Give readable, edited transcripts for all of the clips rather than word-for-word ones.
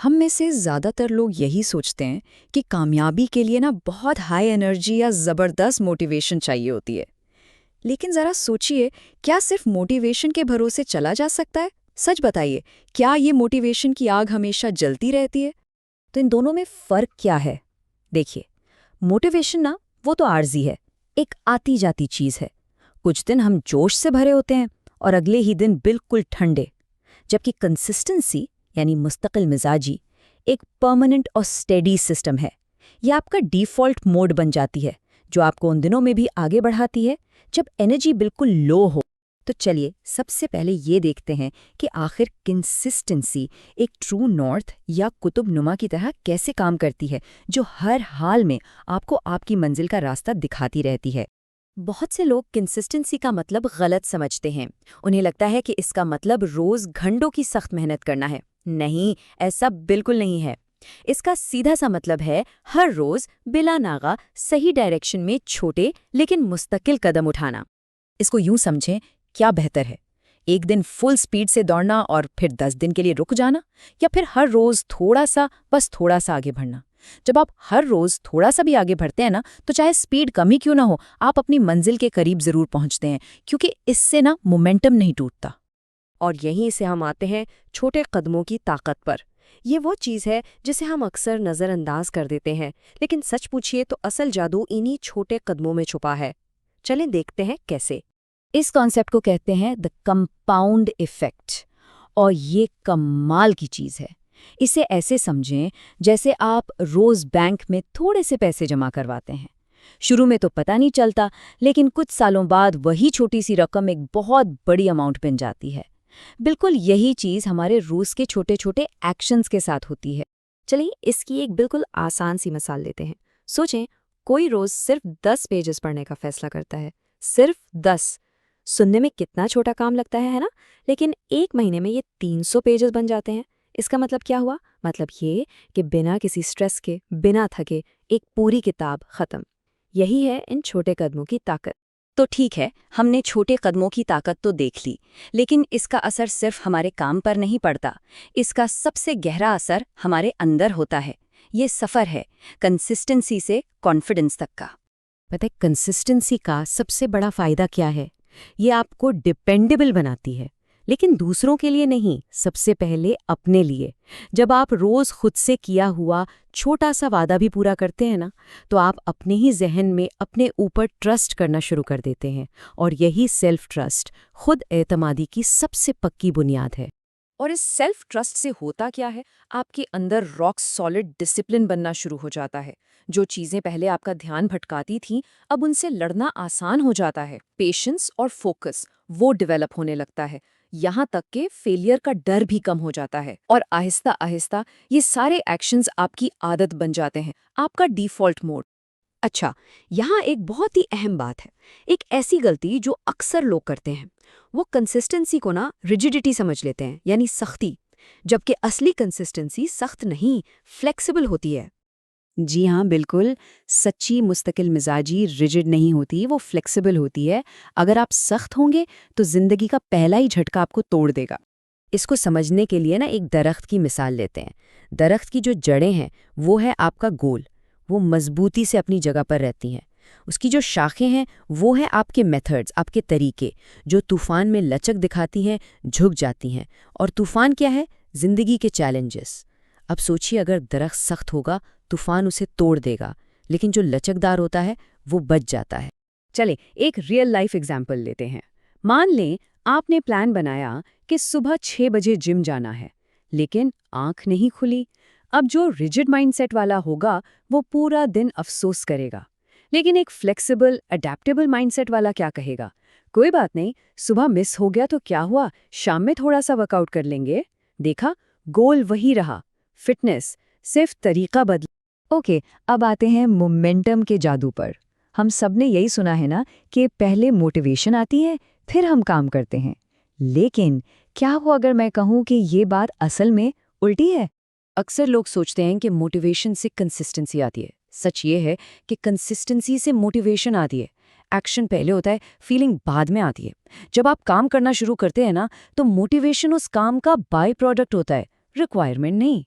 हम में से ज़्यादातर लोग यही सोचते हैं कि कामयाबी के लिए ना बहुत हाई एनर्जी या ज़बरदस्त मोटिवेशन चाहिए होती है। लेकिन ज़रा सोचिए, क्या सिर्फ मोटिवेशन के भरोसे चला जा सकता है? सच बताइए, क्या ये मोटिवेशन की आग हमेशा जलती रहती है? तो इन दोनों में फ़र्क क्या है? देखिए, मोटिवेशन ना वो तो आर्जी है, एक आती जाती चीज़ है। कुछ दिन हम जोश से भरे होते हैं और अगले ही दिन बिल्कुल ठंडे। जबकि कंसिस्टेंसी यानी मुस्तकिल मिजाजी एक परमानेंट और स्टेडी सिस्टम है। यह आपका डिफ़ॉल्ट मोड बन जाती है, जो आपको उन दिनों में भी आगे बढ़ाती है जब एनर्जी बिल्कुल लो हो। तो चलिए सबसे पहले ये देखते हैं कि आखिर कंसिस्टेंसी एक ट्रू नॉर्थ या कुतुब नुमा की तरह कैसे काम करती है, जो हर हाल में आपको आपकी मंजिल का रास्ता दिखाती रहती है। बहुत से लोग कंसिस्टेंसी का मतलब गलत समझते हैं। उन्हें लगता है कि इसका मतलब रोज घंटों की सख्त मेहनत करना है। नहीं, ऐसा बिल्कुल नहीं है। इसका सीधा सा मतलब है हर रोज बिला नागा सही डायरेक्शन में छोटे लेकिन मुस्तकिल कदम उठाना। इसको यूं समझें, क्या बेहतर है, एक दिन फुल स्पीड से दौड़ना और फिर 10 दिन के लिए रुक जाना, या फिर हर रोज थोड़ा सा, बस थोड़ा सा आगे बढ़ना। जब आप हर रोज थोड़ा सा भी आगे बढ़ते हैं ना, तो चाहे स्पीड कम ही क्यों ना हो, आप अपनी मंजिल के करीब जरूर पहुंचते हैं, क्योंकि इससे ना मोमेंटम नहीं टूटता। और यहीं से हम आते हैं छोटे कदमों की ताकत पर। ये वो चीज़ है जिसे हम अक्सर नज़रअंदाज कर देते हैं, लेकिन सच पूछिए तो असल जादू इन्हीं छोटे कदमों में छुपा है। चलें देखते हैं कैसे। इस कॉन्सेप्ट को कहते हैं द कंपाउंड इफेक्ट, और ये कमाल की चीज़ है। इसे ऐसे समझें जैसे आप रोज़ बैंक में थोड़े से पैसे जमा करवाते हैं। शुरू में तो पता नहीं चलता, लेकिन कुछ सालों बाद वही छोटी सी रकम एक बहुत बड़ी अमाउंट बन जाती है। बिल्कुल यही चीज़ हमारे रोज़ के छोटे छोटे एक्शंस के साथ होती है। चलिए इसकी एक बिल्कुल आसान सी मिसाल लेते हैं। सोचें, कोई रोज़ सिर्फ 10 पेजेस पढ़ने का फैसला करता है। सिर्फ 10। सुनने में कितना छोटा काम लगता है ना? लेकिन एक महीने में ये 300 पेजेस बन जाते हैं। इसका मतलब क्या हुआ? मतलब ये कि बिना किसी स्ट्रेस के, बिना थके, एक पूरी किताब खत्म। यही है इन छोटे कदमों की ताकत। तो ठीक है, हमने छोटे कदमों की ताकत तो देख ली, लेकिन इसका असर सिर्फ हमारे काम पर नहीं पड़ता। इसका सबसे गहरा असर हमारे अंदर होता है। ये सफ़र है कंसिस्टेंसी से कॉन्फिडेंस तक का। पता है कंसिस्टेंसी का सबसे बड़ा फायदा क्या है? ये आपको डिपेंडेबल बनाती है, लेकिन दूसरों के लिए नहीं, सबसे पहले अपने लिए। जब आप रोज खुद से किया हुआ छोटा सा वादा भी पूरा करते हैं ना, तो आप अपने ही जहन में अपने ऊपर ट्रस्ट करना शुरू कर देते हैं, और यही सेल्फ ट्रस्ट खुद एतमादी की सबसे पक्की बुनियाद है। और इस सेल्फ ट्रस्ट से होता क्या है? आपके अंदर रॉक सॉलिड डिसिप्लिन बनना शुरू हो जाता है। जो चीजें पहले आपका ध्यान भटकाती थीं, अब उनसे लड़ना आसान हो जाता है। पेशेंस और फोकस वो डेवलप होने लगता है। यहाँ तक कि फेलियर का डर भी कम हो जाता है, और आहिस्ता आहिस्ता ये सारे एक्शंस आपकी आदत बन जाते हैं, आपका डिफॉल्ट मोड। अच्छा, यहाँ एक बहुत ही अहम बात है। एक ऐसी गलती जो अक्सर लोग करते हैं, वो कंसिस्टेंसी को ना रिजिडिटी समझ लेते हैं, यानी सख्ती। जबकि असली कंसिस्टेंसी सख्त नहीं, फ्लेक्सिबल होती है। जी हाँ, बिल्कुल। सच्ची मुस्तकिल मिजाजी रिजिड नहीं होती, वो फ्लेक्सिबल होती है। अगर आप सख्त होंगे तो जिंदगी का पहला ही झटका आपको तोड़ देगा। इसको समझने के लिए ना एक दरख्त की मिसाल लेते हैं। दरख्त की जो जड़ें हैं वो है आपका गोल, वो मजबूती से अपनी जगह पर रहती हैं। उसकी जो शाखें हैं वो है आपके मेथड्स, आपके तरीके, जो तूफान में लचक दिखाती हैं, झुक जाती हैं। और तूफान क्या है? जिंदगी के चैलेंजेस। अब सोचिए, अगर दरख्त सख्त होगा, तूफान उसे तोड़ देगा, लेकिन जो लचकदार होता है वो बच जाता है। चले एक रियल लाइफ एग्जाम्पल लेते हैं। मान लें आपने प्लान बनाया कि सुबह 6 बजे जिम जाना है, लेकिन आंख नहीं खुली। अब जो रिजिड माइंडसेट वाला होगा वो पूरा दिन अफसोस करेगा। लेकिन एक फ्लेक्सिबल अडेप्टेबल माइंडसेट वाला क्या कहेगा? कोई बात नहीं, सुबह मिस हो गया तो क्या हुआ, शाम में थोड़ा सा वर्कआउट कर लेंगे। देखा, गोल वही रहा, फिटनेस, सिर्फ तरीका बदला। ओके, अब आते हैं मोमेंटम के जादू पर। हम सब ने यही सुना है ना कि पहले मोटिवेशन आती है, फिर हम काम करते हैं। लेकिन क्या हो अगर मैं कहूँ कि ये बात असल में उल्टी है? अक्सर लोग सोचते हैं कि मोटिवेशन से कंसिस्टेंसी आती है। सच ये है कि कंसिस्टेंसी से मोटिवेशन आती है। एक्शन पहले होता है, फीलिंग बाद में आती है। जब आप काम करना शुरू करते हैं ना, तो मोटिवेशन उस काम का बाय प्रोडक्ट होता है, रिक्वायरमेंट नहीं।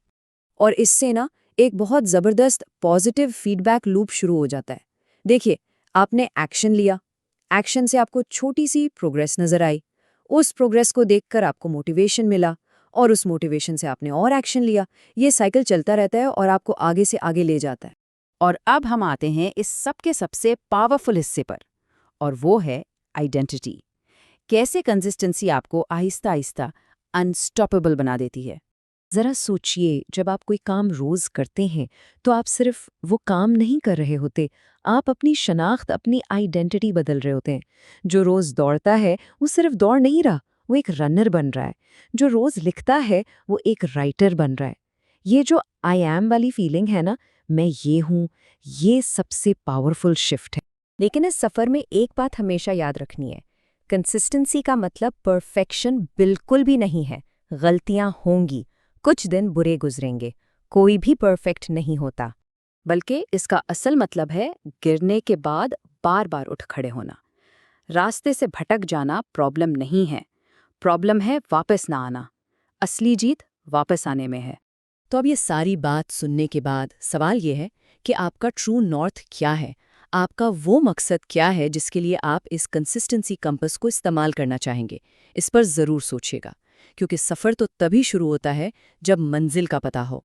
और इससे ना एक बहुत ज़बरदस्त पॉजिटिव फीडबैक लूप शुरू हो जाता है। देखिए, आपने एक्शन लिया, एक्शन से आपको छोटी सी प्रोग्रेस नज़र आई, उस प्रोग्रेस को देखकर आपको मोटिवेशन मिला और उस मोटिवेशन से आपने और एक्शन लिया। ये साइकिल चलता रहता है और आपको आगे से आगे ले जाता है। और अब हम आते हैं इस सब के सबसे पावरफुल हिस्से पर, और वो है आइडेंटिटी। कैसे कंसिस्टेंसी आपको आहिस्ता आहिस्ता अनस्टॉपेबल बना देती है। ज़रा सोचिए, जब आप कोई काम रोज़ करते हैं तो आप सिर्फ वो काम नहीं कर रहे होते, आप अपनी शनाख्त, अपनी आइडेंटिटी बदल रहे होते हैं। जो रोज़ दौड़ता है वो सिर्फ दौड़ नहीं रहा, वो एक रनर बन रहा है। जो रोज़ लिखता है वो एक राइटर बन रहा है। ये जो आई एम वाली फीलिंग है ना, मैं ये हूँ, ये सबसे पावरफुल शिफ्ट है। लेकिन इस सफ़र में एक बात हमेशा याद रखनी है, कंसिस्टेंसी का मतलब परफेक्शन बिल्कुल भी नहीं है। गलतियां होंगी, कुछ दिन बुरे गुजरेंगे, कोई भी परफेक्ट नहीं होता। बल्कि इसका असल मतलब है गिरने के बाद बार बार उठ खड़े होना। रास्ते से भटक जाना प्रॉब्लम नहीं है, प्रॉब्लम है वापस ना आना। असली जीत वापस आने में है। तो अब ये सारी बात सुनने के बाद सवाल ये है कि आपका ट्रू नॉर्थ क्या है? आपका वो मकसद क्या है जिसके लिए आप इस कंसिस्टेंसी कंपास को इस्तेमाल करना चाहेंगे? इस पर ज़रूर सोचिएगा, क्योंकि सफ़र तो तभी शुरू होता है जब मंजिल का पता हो।